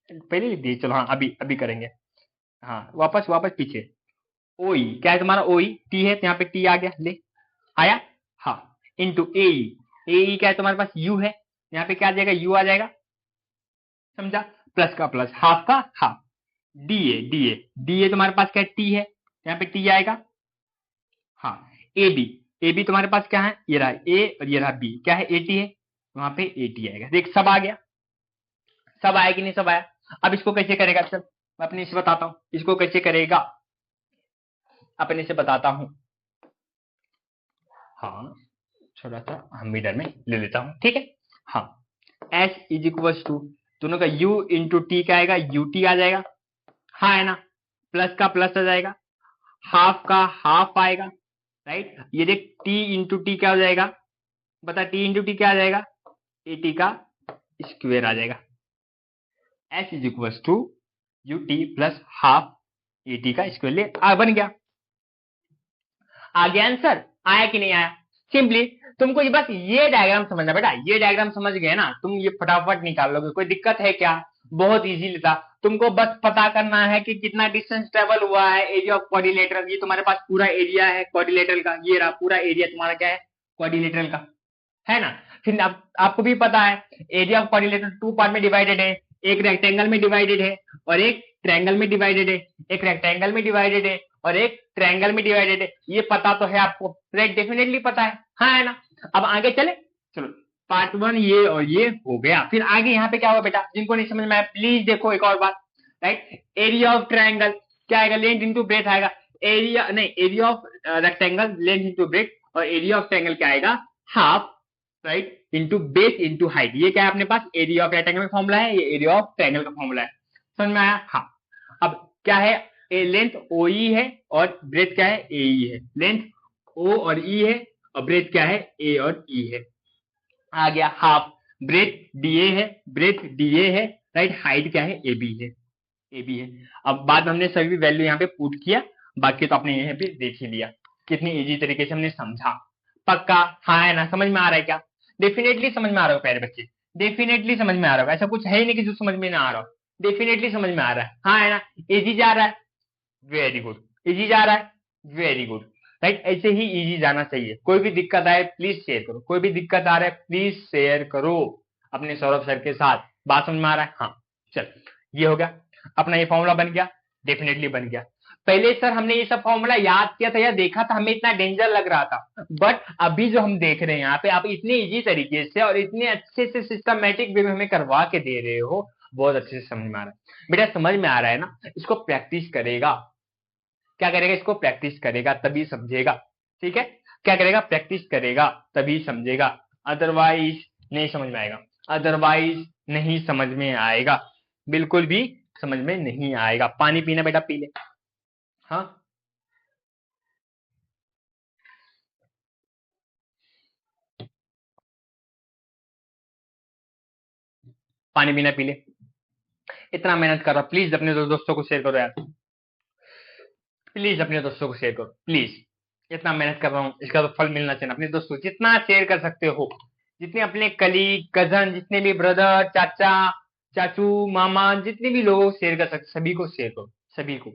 पहले लिख दिए, चलो हाँ अभी अभी करेंगे, हाँ वापस पीछे, ओ ई क्या है तुम्हारा, ओ ई टी है, तो यहाँ पे टी आ गया, ले आया, हाँ इंटू ए ई क्या है तुम्हारे पास, यू है, यहाँ पे क्या आ जाएगा, यू आ जाएगा। समझा, प्लस का प्लस, हाफ का हाफ, डी ए तुम्हारे पास क्या है, टी है, यहाँ पे टी आएगा, हाँ ए बी तुम्हारे पास क्या है, ये रहा ए और ये रहा बी, क्या है 80 है, वहां पे 80 आएगा। देख सब आ गया, सब आया कि नहीं, सब आया। अब इसको कैसे करेगा, चल मैं अपने से बताता हूँ, इसको कैसे करेगा अपने से बताता हूँ। हाँ थोड़ा सा हम मीटर में ले लेता हूँ, ठीक है। हाँ एस इज इक्वल टू दोनों का u इंटू टी क्या आएगा, यू टी आ जाएगा, हाँ है ना, प्लस का प्लस आ जाएगा, हाफ का हाफ आएगा, राइट। ये देख t इंटू टी क्या हो जाएगा, बता t इंटू टी क्या आ जाएगा, 80 का स्क्वायर आ जाएगा। s is equal to u T plus half 80 का स्क्वायर, ले बन गया। आ गया आंसर, आया कि नहीं आया। सिंपली तुमको ये बस ये डायग्राम समझना बेटा, ये डायग्राम समझ गए ना, तुम ये फटाफट निकाल लोगे, कोई दिक्कत है क्या, बहुत इजीली था। तुमको बस पता करना है कि कितना डिस्टेंस ट्रेवल हुआ है, एरिया ऑफ क्वाड्रिलेटरल, ये तुम्हारे पास पूरा एरिया है क्वाड्रिलेटरल का, ये रहा पूरा एरिया तुम्हारा क्या है, क्वाड्रिलेटरल का, है ना। फिर आपको भी पता है area of quadrilateral two part में डिवाइडेड है, एक रेक्टेंगल में डिवाइडेड है और एक ट्रायंगल में डिवाइडेड है, एक रेक्टेंगल में डिवाइडेड है और एक ट्रायंगल में डिवाइडेड है। ये पता तो है आपको, राइट, डेफिनेटली पता है, हाँ है ना। अब आगे चले, चलो पार्ट 1 ये और ये हो गया। फिर आगे यहाँ पे क्या हुआ बेटा, जिनको नहीं समझ में आया प्लीज देखो एक और बात, राइट। एरिया ऑफ ट्रायंगल क्या आएगा, लेंथ इंटू ब्रेथ आएगा, एरिया नहीं, area of rectangle length into breadth, और एरिया ऑफ ट्रायंगल क्या आएगा, half, right, into base into height. ये क्या है अपने पास, एरिया ऑफ रेक्टेंगल का फॉर्मूला है, ये एरिया ऑफ ट्रायंगल का फॉर्मूला है, समझ में आया। हाँ अब क्या है, लेंथ ओ ई है और ब्रेथ क्या है, ए ई है, लेंथ ओ और ई है और ब्रेथ क्या है, ए और ई है। आ गया हाफ, ब्रेथ डी ए है, ब्रेथ डी ए है, राइट, हाइट क्या है, ए बी है, ए बी है। अब बाद में हमने सभी वैल्यू यहाँ पे पुट किया, बाकी तो आपने यहाँ पे देख ही लिया, कितनी इजी तरीके से हमने समझा। पक्का, हाँ है ना, समझ में आ रहा है क्या, डेफिनेटली समझ में आ रहा हो प्यारे बच्चे, डेफिनेटली समझ में आ रहा होगा, ऐसा कुछ है ही नहीं कि जो समझ में ना आ रहा हो, डेफिनेटली समझ में आ रहा है, हाँ है ना, इजी जा रहा है, वेरी गुड, इजी जा रहा है, वेरी गुड, राइट। ऐसे ही इजी जाना चाहिए। कोई भी दिक्कत आए प्लीज शेयर करो, कोई भी दिक्कत आ रहा है प्लीज शेयर करो अपने सौरभ सर के साथ, बात समझ में आ रहा है। हाँ चल, ये हो गया अपना, ये फॉर्मूला बन गया, डेफिनेटली बन गया। पहले सर हमने ये सब फॉर्मूला याद किया था या देखा था, हमें इतना डेंजर लग रहा था, बट अभी जो हम देख रहे हैं यहाँ पे, आप इतने इजी तरीके से और इतने अच्छे से सिस्टमैटिक वे में हमें करवा के दे रहे हो, बहुत अच्छे से समझ में आ रहा है बेटा, समझ में आ रहा है ना। इसको प्रैक्टिस करेगा, क्या करेगा, इसको प्रैक्टिस करेगा तभी समझेगा, ठीक है। क्या करेगा, प्रैक्टिस करेगा तभी समझेगा, अदरवाइज नहीं समझ में आएगा, अदरवाइज नहीं समझ में आएगा, बिल्कुल भी समझ में नहीं आएगा। पानी पीना बेटा, पी ले, हाँ पानी पीना, पी ले। इतना मेहनत कर रहा, प्लीज अपने दोस्तों को शेयर करो यार, प्लीज अपने दोस्तों को शेयर करो प्लीज, इतना मेहनत कर रहा हूँ, इसका तो फल मिलना चाहिए अपने दोस्तों, जितना शेयर कर सकते हो, जितने अपने कलीग, कजन, जितने भी ब्रदर, चाचा, चाचू, मामा, जितने भी लोग शेयर कर सकते, सभी को शेयर करो, सभी को,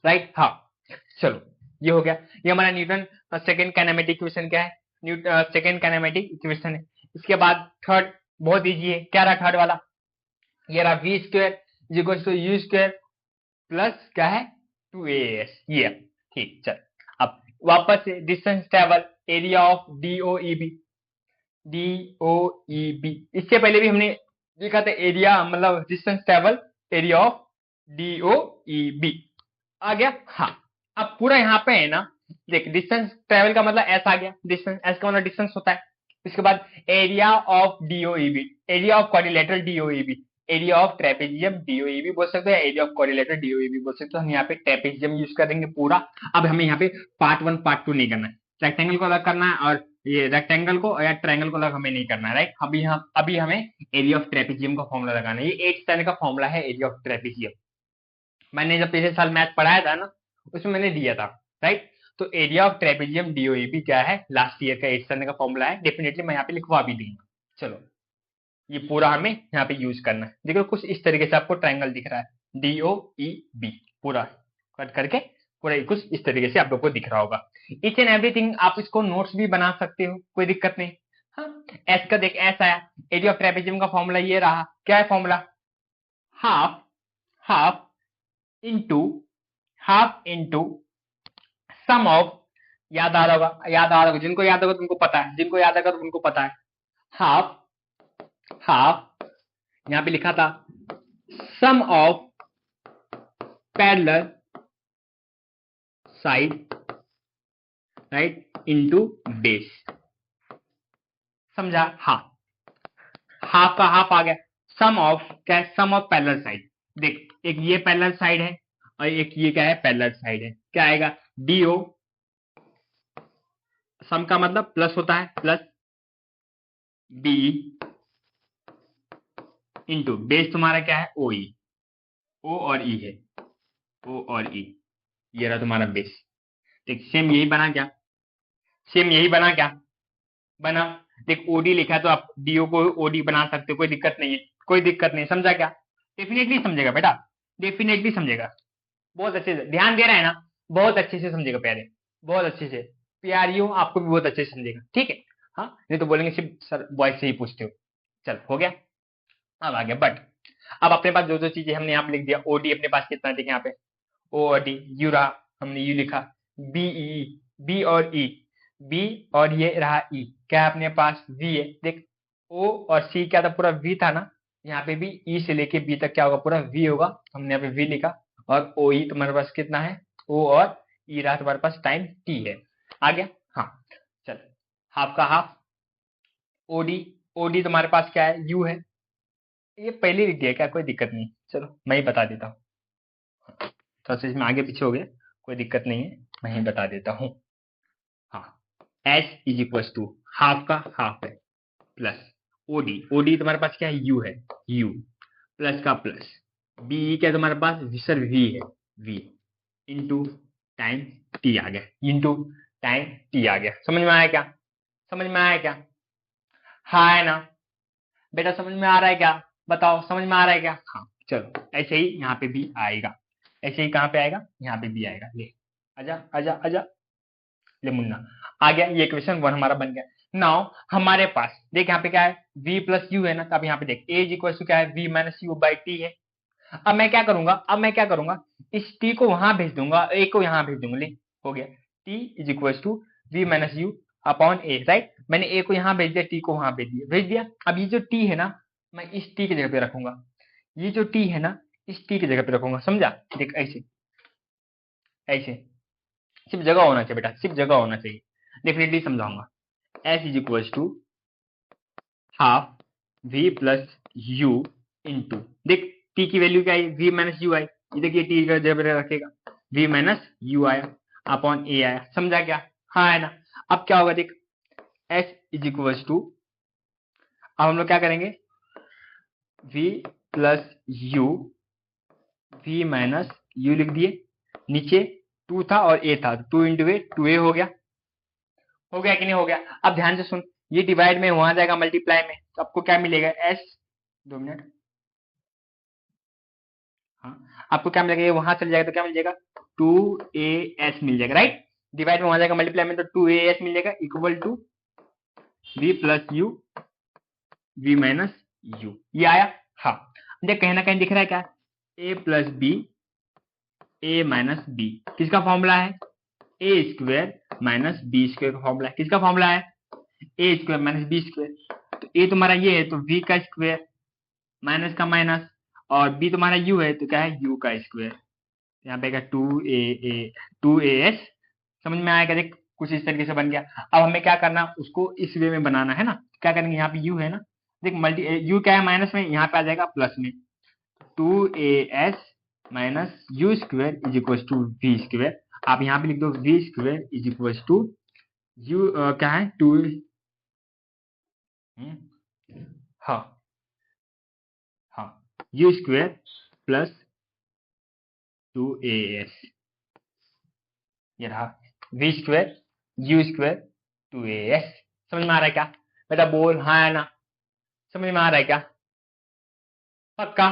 राइट। हाँ चलो, ये हो गया, ये हमारा न्यूटन सेकंड काइनेमेटिक इक्वेशन क्या है, सेकंड काइनेमेटिक इक्वेशन है। इसके बाद थर्ड बहुत इजी है, क्या रहा थर्ड वाला, ये रहा v square is equal to u square plus क्या है 2as, ये ठीक ठीक, चल अब वापस से डिस्टेंस ट्रेवल एरिया ऑफ डीओईबी, डीओईबी इससे पहले भी हमने देखा था एरिया मतलब डिस्टेंस ट्रेवल एरिया ऑफ डीओईबी आ गया। हाँ, अब पूरा यहाँ पे है ना, देख डिस्टेंस ट्रेवल का मतलब एस आ गया, डिस्टेंस एस का मतलब डिस्टेंस होता है। इसके बाद area of DOEB, area of quadrilateral DOEB, area of trapezium DOEB बोल सकते हैं, एरिया ऑफ क्वाड्रिलेटरल डीओईबी बोल सकते हैं। हम यहाँ पे ट्रेपेजियम यूज करेंगे पूरा। अब हमें यहाँ पे पार्ट 1 पार्ट 2 नहीं करना है, रेक्टेंगल को अलग करना है और ये रेक्टेंगल को या ट्रायंगल को अलग हमें नहीं करना है, राइट। अभी हमें एरिया ऑफ ट्रेपेजियम का फॉर्मूला लगाना है। ये 8th स्टैंडर्ड का फॉर्मूला है एरिया ऑफ ट्रेपेजियम। मैंने जब पिछले साल मैथ पढ़ाया था ना, उसमें मैंने दिया था, राइट। तो एरिया ऑफ ट्रेपेजियम डीओईबी क्या है, लास्ट ईयर का 8th स्टैंडर्ड का फॉर्मूला है। डेफिनेटली मैं यहाँ पे लिखवा भी दूंगा। चलो ये पूरा हमें यहाँ पे यूज करना है। देखो कुछ इस तरीके से आपको ट्रायंगल दिख रहा है, डीओईबी पूरा कट करके पूरा कुछ इस तरीके से आप लोग को दिख रहा होगा। इच एंड एवरीथिंग आप इसको नोट्स भी बना सकते हो, कोई दिक्कत नहीं। हाँ, एस का देख एस आया, एरिया ऑफ ट्रेपेजियम का फॉर्मूला ये रहा, क्या है formula, half half into sum of, याद आ रहा होगा, जिनको याद होगा तुमको पता है, जिनको याद आएगा तो उनको पता है, हाफ यहां पे लिखा था sum of parallel side, right, into base. समझा? हाँ, हाफ का हाफ आ गया, सम ऑफ क्या है, सम ऑफ पैरेलल साइड। देख एक ये पैरेलल साइड है और एक ये क्या है, पैरेलल साइड है। क्या आएगा, डीओ, सम का मतलब प्लस होता है, प्लस बी इंटू बेस तुम्हारा क्या है, ओ ई, ओ और ई है, ओ और ई, ये रहा तुम्हारा बेस। देख सेम यही बना क्या, सेम यही बना क्या, बना। देख ओडी लिखा है तो आप डीओ को ओडी बना सकते हो, कोई दिक्कत नहीं है, कोई दिक्कत नहीं। समझा क्या, डेफिनेटली समझेगा बेटा, डेफिनेटली समझेगा। बहुत अच्छे से ध्यान दे रहा है ना, बहुत अच्छे से समझेगा प्यारे, बहुत अच्छे से। प्यारियों आपको भी बहुत अच्छे से समझेगा, ठीक है। हाँ, नहीं तो बोलेंगे सिर्फ सर बॉयज से ही पूछते हो। चल हो गया, अब आ गया बट। अब अपने पास जो जो चीजें हमने यहाँ पे लिख दिया, ओडी अपने पास कितना देखें यहाँ पे, ओ और डी, यू रहा, हमने यू लिखा, बी ई, बी और ई, बी और ये रहा ई, क्या है अपने पास, वी है। देख ओ और सी क्या था, पूरा वी था ना, यहाँ पे भी ई से लेके बी तक क्या होगा, पूरा वी होगा। हमने यहाँ पे वी लिखा और ओ ई तुम्हारे पास कितना है, ओ और ई रहा तुम्हारे पास टाइम टी है। आ गया? हाँ चल, हाफ का हाफ, ओडी, ओडी तुम्हारे पास क्या है, यू है। ये पहले लिख दिया क्या, कोई दिक्कत नहीं, चलो मैं ही बता देता हूँ। तो इसमें आगे पीछे हो गया, कोई दिक्कत नहीं है, मैं ही बता देता हूँ। हाँ, S is equal to half का हाफ है प्लस ओडी, ओडी तुम्हारे पास क्या है, यू है, यू प्लस का प्लस बी क्या तुम्हारे पास, सर वी है, वी इंटू टाइम टी आ गया, इंटू टाइम टी आ गया। समझ में आया क्या, समझ में आया क्या, हाँ है ना बेटा, समझ में आ रहा है क्या, बताओ समझ में आ रहा है क्या। हाँ चलो, ऐसे ही यहाँ पे भी आएगा, ऐसे ही कहाँ पे आएगा, यहाँ पे भी आएगा। ले आजा आजा आजा, ले मुन्ना, आ गया। ये इक्वेशन 1 हमारा बन गया। नाउ हमारे पास देख यहाँ पे क्या है, v प्लस यू है ना, तो अब यहाँ पे देख a इज इक्वल टू क्या है, v minus you by T है। अब मैं क्या करूंगा, इस t को वहां भेज दूंगा, a को यहाँ भेज दूंगा। ले हो गया, t is equal to v minus u upon A, right. मैंने a को यहाँ भेज दिया, t को वहां भेज दिया। अब ये जो t है ना, मैं इस t की जगह पे रखूंगा, ये जो t है ना, इस t की जगह पे रखूंगा। समझा? देख ऐसे ऐसे, सिर्फ जगह होना चाहिए बेटा, सिर्फ जगह होना चाहिए। डेफिनेटली समझाऊंगा। s is equal to half v plus u into, देख t की वैल्यू क्या आई, v माइनस यू आई, ये देखिए t का जगह रखेगा, v माइनस यू आया अपॉन a आया। समझा क्या, हाँ है ना। अब क्या होगा, देख s इज इक्वल टू, अब हम लोग क्या करेंगे, v plus u, v minus u लिख दिए, नीचे 2 था और a था, 2 इंटू ए, 2a हो गया, हो गया कि नहीं हो गया। अब ध्यान से सुन, ये डिवाइड में वहां जाएगा मल्टीप्लाई में, तो आपको क्या मिलेगा, s, 2 मिनट, हाँ आपको क्या मिलेगा, ये वहां चल जाएगा तो क्या मिल जाएगा, 2as मिल जाएगा, राइट। डिवाइड में वहां जाएगा मल्टीप्लाई में, तो 2as मिल जाएगा equal to v plus u, v minus u, ये आया। हाँ देख कहीं ना कहीं दिख रहा है क्या, a plus B, a minus B, किसका फॉर्मूला है, A square minus B square का फॉर्मूला है। किसका फॉर्मूला है? A square minus B square. तो ए तुम्हारा ये है तो वी का स्क्वायर माइनस का माइनस, और बी तुम्हारा यू है तो क्या है? यू का स्क्वायर। यहाँ पे टू ए एस। समझ में आएगा? देख कुछ इस तरीके से बन गया। अब हमें क्या करना, उसको इस वे में बनाना है ना। क्या करेंगे, यहाँ पे यू है ना, देख मल्टी यू क्या है माइनस में, यहाँ पे आ जाएगा प्लस में। Two A S minus u square is equal to v square. आप यहाँ पे लिख दो v square is equal to u क्या है टू, हाँ हाँ, u square plus two A S, ये रहा v square u square two A S. समझ में आ रहा है क्या बेटा? बोल हाँ या ना। समझ में आ रहा है क्या? पक्का?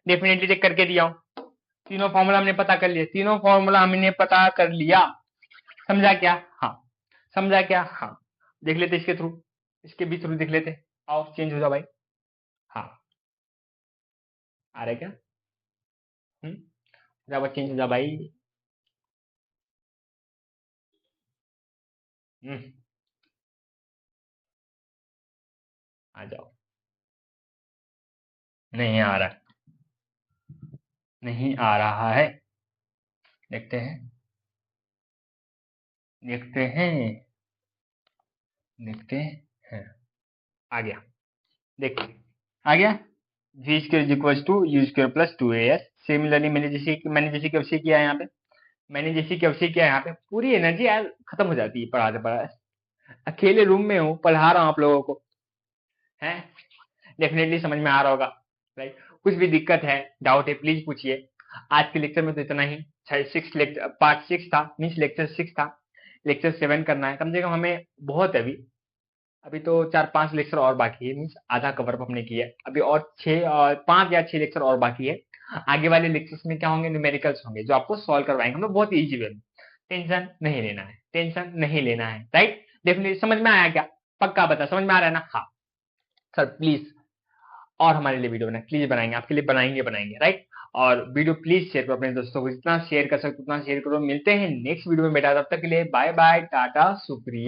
डेफिनेटली चेक करके दिया हूं। तीनों फॉर्मूला हमने पता कर लिया, तीनों फॉर्मूला हमने पता कर लिया। समझा क्या? हाँ। समझा क्या? हाँ। देख लेते इसके थ्रू, इसके भी थ्रू देख लेते। आओ चेंज हो जाओ भाई। हाँ आ रहा है क्या? जा चेंज हो जा भाई। आ जाओ। नहीं आ रहा, नहीं आ रहा है। देखते हैं, देखते हैं, देखते हैं। आ गया, देख आ गया। V square is equal to u square plus two A S. Similarly मैंने जैसे कि अवश्य किया है यहाँ पे, मैंने जैसे कि अवश्य किया है यहाँ पे। पूरी एनर्जी यार खत्म हो जाती है पढ़ाते पढ़ाते। अकेले रूम में हूँ, पढ़ा रहा हूँ आप लोगों को, है डेफिनेटली समझ में आ रहा होगा राइट। कुछ भी दिक्कत है, डाउट है, प्लीज पूछिए। आज के लेक्चर में तो इतना ही। सिक्स लेक्चर, पार्ट 6 था, मीन्स लेक्चर 6 था। लेक्चर 7 करना है कम से कम हमें, बहुत है अभी। अभी तो 4-5 लेक्चर और बाकी है, मीन्स आधा कवर अप हमने किया है अभी, और 5 या 6 लेक्चर और बाकी है। आगे वाले लेक्चर्स में क्या होंगे, न्यूमेरिकल्स होंगे जो आपको सॉल्व करवाएंगे हम लोग बहुत इजी वे में। टेंशन नहीं लेना है, टेंशन नहीं लेना है, राइट। डेफिनेटली समझ में आया क्या? पक्का बता, समझ में आ रहा है ना? हाँ सर प्लीज, और हमारे लिए वीडियो बनाए, प्लीज बनाएंगे, आपके लिए बनाएंगे बनाएंगे, राइट। और वीडियो प्लीज शेयर करो अपने दोस्तों को, जितना शेयर कर सकते उतना शेयर करो। मिलते हैं नेक्स्ट वीडियो में बेटा, तब तक के लिए बाय बाय, टाटा, शुक्रिया।